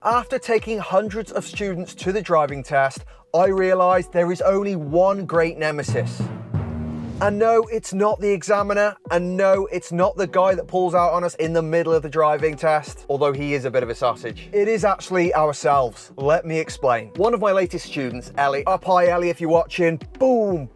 After taking hundreds of students to the driving test, I realised there is only one great nemesis. And no, it's not the examiner, and no, it's not the guy that pulls out on us in the middle of the driving test, although he is a bit of a sausage. It is actually ourselves. Let me explain. One of my latest students, Ellie, up high Ellie if you're watching, boom.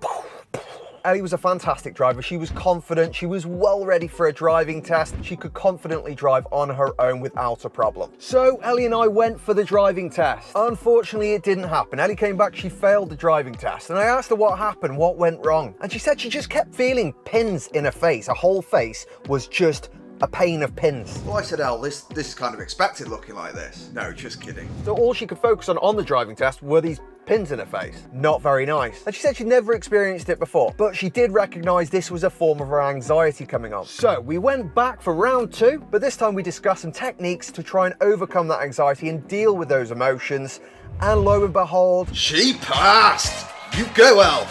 Ellie was a fantastic driver. She was confident, she was well ready for a driving test. She could confidently drive on her own without a problem. So Ellie and I went for the driving test. Unfortunately, it didn't happen. Ellie came back, she failed the driving test. And I asked her what happened, what went wrong. And she said she just kept feeling pins in her face. Her whole face was just a pane of pins. Well, I said, El, this is kind of expected looking like this. No, just kidding. So all she could focus on the driving test were these pins in her face. Not very nice. And she said she'd never experienced it before, but she did recognise this was a form of her anxiety coming on. So we went back for round 2, but this time we discussed some techniques to try and overcome that anxiety and deal with those emotions. And lo and behold, she passed! You go, El!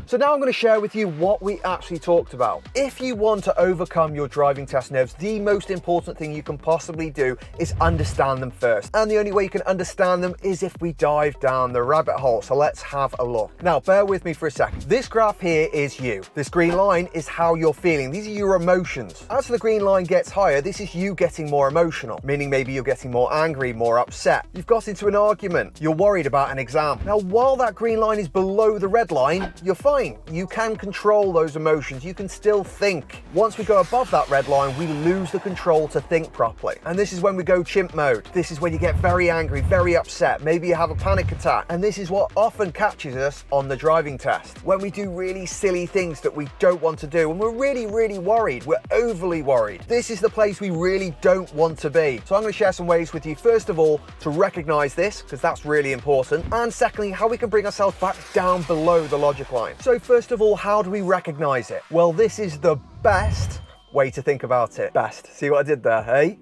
So now I'm going to share with you what we actually talked about. If you want to overcome your driving test nerves, the most important thing you can possibly do is understand them first. And the only way you can understand them is if we dive down the rabbit hole. So let's have a look. Now, bear with me for a second. This graph here is you. This green line is how you're feeling. These are your emotions. As the green line gets higher, this is you getting more emotional, meaning maybe you're getting more angry, more upset. You've got into an argument. You're worried about an exam. Now, while that green line is below the red line, you're fine. You can control those emotions. You can still think. Once we go above that red line, we lose the control to think properly. And this is when we go chimp mode. This is when you get very angry, very upset. Maybe you have a panic attack. And this is what often catches us on the driving test. When we do really silly things that we don't want to do, and we're really, really worried. We're overly worried. This is the place we really don't want to be. So I'm going to share some ways with you, first of all, to recognize this, because that's really important. And secondly, how we can bring ourselves back down below the logic line. So first of all, how do we recognize it? Well, this is the best way to think about it. Best. See what I did there, hey?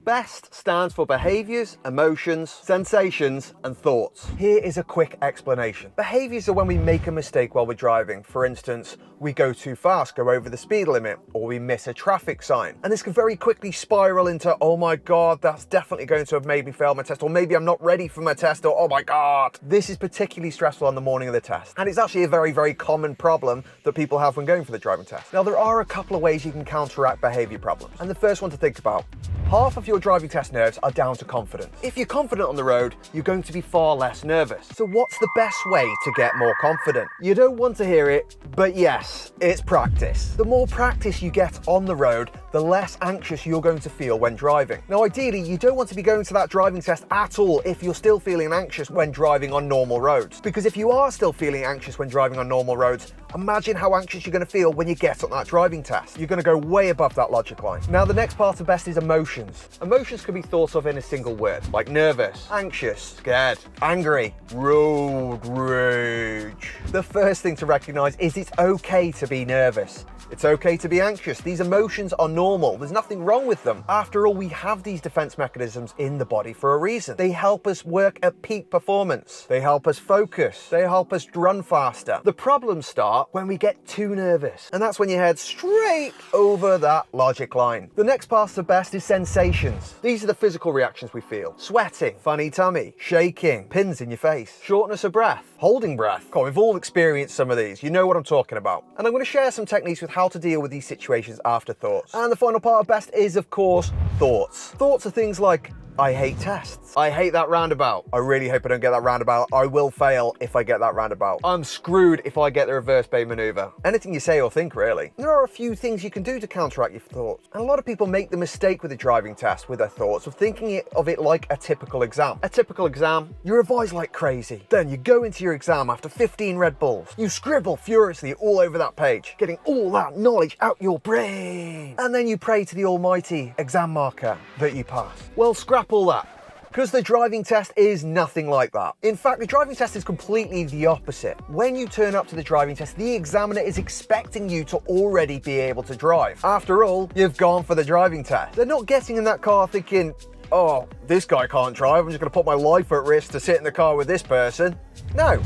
BEST stands for behaviors, emotions, sensations, and thoughts. Here is a quick explanation. Behaviors are when we make a mistake while we're driving. For instance, we go too fast, go over the speed limit, or we miss a traffic sign. And this can very quickly spiral into, oh my God, that's definitely going to have made me fail my test, or maybe I'm not ready for my test, or oh my God. This is particularly stressful on the morning of the test. And it's actually a very, very common problem that people have when going for the driving test. Now, there are a couple of ways you can counteract behavior problems. And the first one to think about, half of your driving test nerves are down to confidence. If you're confident on the road, you're going to be far less nervous. So what's the best way to get more confident? You don't want to hear it, but yes, it's practice. The more practice you get on the road, the less anxious you're going to feel when driving. Now, ideally, you don't want to be going to that driving test at all if you're still feeling anxious when driving on normal roads. Because if you are still feeling anxious when driving on normal roads, imagine how anxious you're going to feel when you get on that driving test. You're going to go way above that logic line. Now, the next part of BEST is emotions. Emotions can be thought of in a single word, like nervous, anxious, scared, angry, road rage. The first thing to recognize is it's okay to be nervous. It's okay to be anxious. These emotions are normal. There's nothing wrong with them. After all, we have these defense mechanisms in the body for a reason. They help us work at peak performance. They help us focus. They help us run faster. The problems start when we get too nervous. And that's when you head straight over that logic line. The next part of BEST is sensations. These are the physical reactions we feel. Sweating, funny tummy, shaking, pins in your face, shortness of breath, holding breath. Come on, we've all experienced some of these. You know what I'm talking about. And I'm going to share some techniques with how to deal with these situations after thoughts. And the final part of BEST is, of course, thoughts. Thoughts are things like, I hate tests. I hate that roundabout. I really hope I don't get that roundabout. I will fail if I get that roundabout. I'm screwed if I get the reverse bay maneuver. Anything you say or think, really. There are a few things you can do to counteract your thoughts. And a lot of people make the mistake with the driving test with their thoughts of thinking of it like a typical exam. A typical exam, you revise like crazy. Then you go into your exam after 15 Red Bulls. You scribble furiously all over that page, getting all that knowledge out your brain. And then you pray to the almighty exam marker that you pass. Well, scrap all that. Because the driving test is nothing like that. In fact, the driving test is completely the opposite. When you turn up to the driving test, the examiner is expecting you to already be able to drive. After all, you've gone for the driving test. They're not getting in that car thinking, oh, this guy can't drive, I'm just going to put my life at risk to sit in the car with this person. No.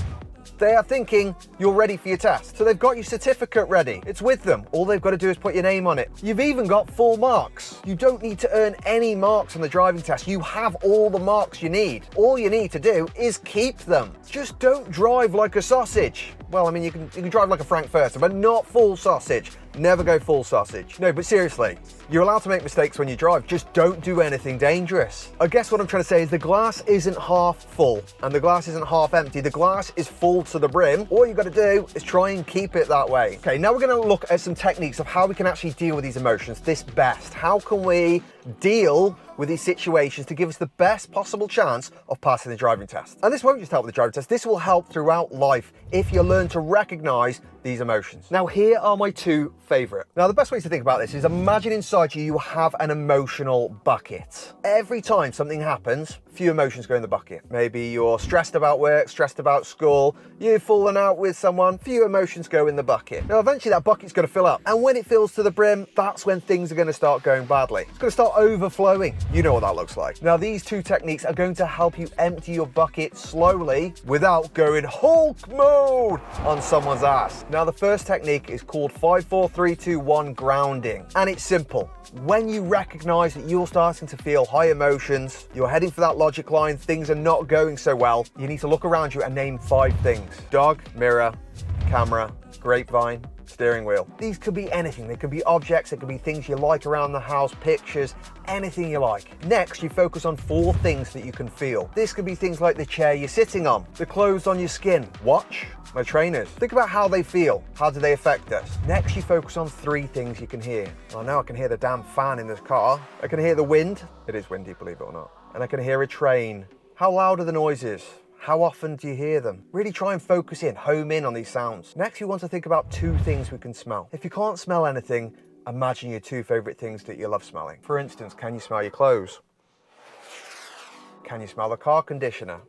They are thinking you're ready for your test. So they've got your certificate ready. It's with them. All they've got to do is put your name on it. You've even got full marks. You don't need to earn any marks on the driving test. You have all the marks you need. All you need to do is keep them. Just don't drive like a sausage. Well, I mean, you can drive like a Frankfurter, but not full sausage. Never go full sausage. No, but seriously, you're allowed to make mistakes when you drive. Just don't do anything dangerous. I guess what I'm trying to say is the glass isn't half full and the glass isn't half empty. The glass is full to the brim. All you got to do is try and keep it that way. Okay, now we're going to look at some techniques of how we can actually deal with these emotions this best. How can we deal with these situations to give us the best possible chance of passing the driving test? And this won't just help with the driving test, this will help throughout life if you learn to recognize these emotions. Now, here are my two favorite. Now, the best way to think about this is imagine inside you have an emotional bucket. Every time something happens, a few emotions go in the bucket. Maybe you're stressed about work, stressed about school, you've fallen out with someone, few emotions go in the bucket. Now, eventually that bucket's going to fill up. And when it fills to the brim, that's when things are going to start going badly. It's going to start overflowing. You know what that looks like. Now, these two techniques are going to help you empty your bucket slowly without going Hulk mode on someone's ass. Now, the first technique is called 5, 4, 3, 2, 1 grounding. And it's simple. When you recognize that you're starting to feel high emotions, you're heading for that logic line, things are not going so well, you need to look around you and name 5 things. Dog, mirror, camera, grapevine, steering wheel. These could be anything. They could be objects, it could be things you like around the house, pictures, anything you like. Next, you focus on 4 things that you can feel. This could be things like the chair you're sitting on, the clothes on your skin, watch, my trainers. Think about how they feel. How do they affect us? Next, you focus on 3 things you can hear. Well, now I can hear the damn fan in this car. I can hear the wind. It is windy, believe it or not. And I can hear a train. How loud are the noises? How often do you hear them? Really try and focus in, home in on these sounds. Next, you want to think about 2 things we can smell. If you can't smell anything, imagine your 2 favorite things that you love smelling. For instance, can you smell your clothes? Can you smell the car conditioner?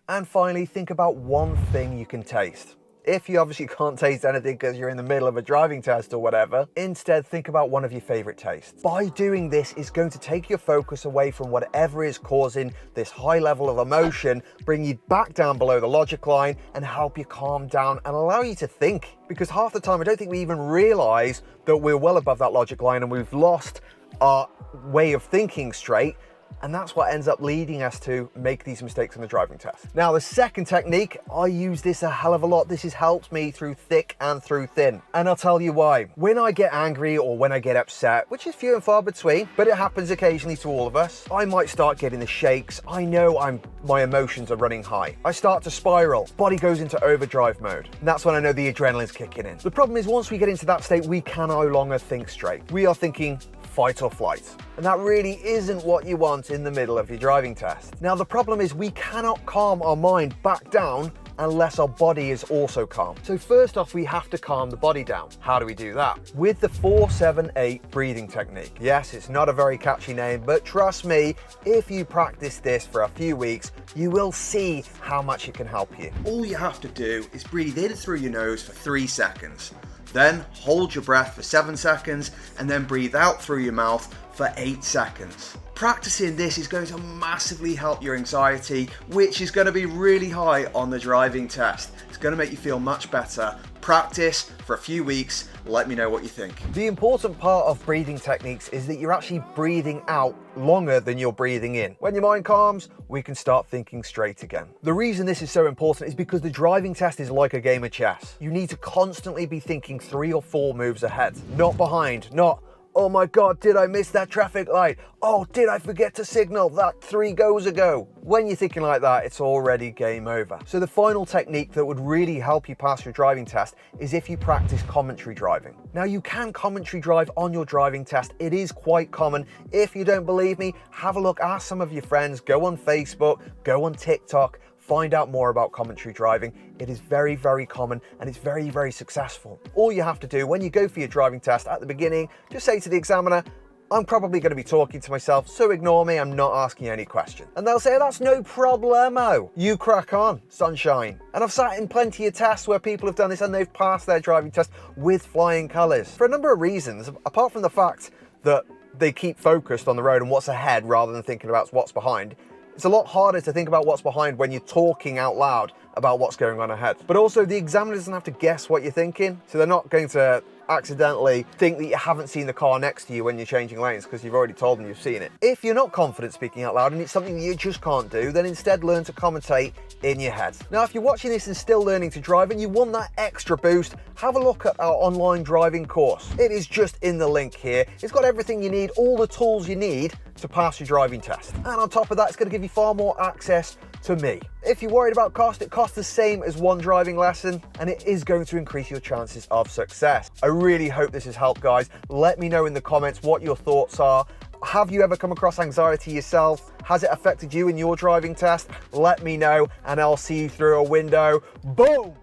And finally, think about 1 thing you can taste. If you obviously can't taste anything because you're in the middle of a driving test or whatever, instead think about one of your favorite tastes. By doing this, it's going to take your focus away from whatever is causing this high level of emotion, bring you back down below the logic line and help you calm down and allow you to think. Because half the time, I don't think we even realize that we're well above that logic line and we've lost our way of thinking straight. And that's what ends up leading us to make these mistakes on the driving test. Now, the second technique, I use this a hell of a lot. This has helped me through thick and through thin. And I'll tell you why. When I get angry or when I get upset, which is few and far between, but it happens occasionally to all of us, I might start getting the shakes. I know my emotions are running high. I start to spiral. Body goes into overdrive mode. And that's when I know the adrenaline's kicking in. The problem is once we get into that state, we can no longer think straight. We are thinking fight or flight. And that really isn't what you want in the middle of your driving test. Now, the problem is we cannot calm our mind back down unless our body is also calm. So first off, we have to calm the body down. How do we do that? With the 4-7-8 breathing technique. Yes, it's not a very catchy name, but trust me, if you practice this for a few weeks, you will see how much it can help you. All you have to do is breathe in through your nose for 3 seconds. Then hold your breath for 7 seconds and then breathe out through your mouth for 8 seconds. Practicing this is going to massively help your anxiety, which is going to be really high on the driving test. It's going to make you feel much better. Practice for a few weeks. Let me know what you think. The important part of breathing techniques is that you're actually breathing out longer than you're breathing in. When your mind calms, we can start thinking straight again. The reason this is so important is because the driving test is like a game of chess. You need to constantly be thinking 3 or 4 moves ahead, not behind, not, oh my God, did I miss that traffic light? Oh, did I forget to signal that 3 goes ago? When you're thinking like that, it's already game over. So the final technique that would really help you pass your driving test is if you practice commentary driving. Now, you can commentary drive on your driving test. It is quite common. If you don't believe me, have a look, ask some of your friends, go on Facebook, go on TikTok, find out more about commentary driving. It is very, very common and it's very, very successful. All you have to do when you go for your driving test at the beginning, just say to the examiner, I'm probably going to be talking to myself, so ignore me, I'm not asking any questions. And they'll say, that's no problemo. You crack on, sunshine. And I've sat in plenty of tests where people have done this and they've passed their driving test with flying colours. For a number of reasons, apart from the fact that they keep focused on the road and what's ahead rather than thinking about what's behind. It's a lot harder to think about what's behind when you're talking out loud about what's going on ahead. But also the examiner doesn't have to guess what you're thinking, so they're not going to accidentally think that you haven't seen the car next to you when you're changing lanes because you've already told them you've seen it. If you're not confident speaking out loud and it's something that you just can't do, then instead learn to commentate in your head. Now, if you're watching this and still learning to drive and you want that extra boost, have a look at our online driving course. It is just in the link here. It's got everything you need, all the tools you need to pass your driving test. And on top of that, it's going to give you far more access to me. If you're worried about cost, it costs the same as one driving lesson, and it is going to increase your chances of success. I really hope this has helped, guys. Let me know in the comments what your thoughts are. Have you ever come across anxiety yourself? Has it affected you in your driving test? Let me know, and I'll see you through a window. Boom!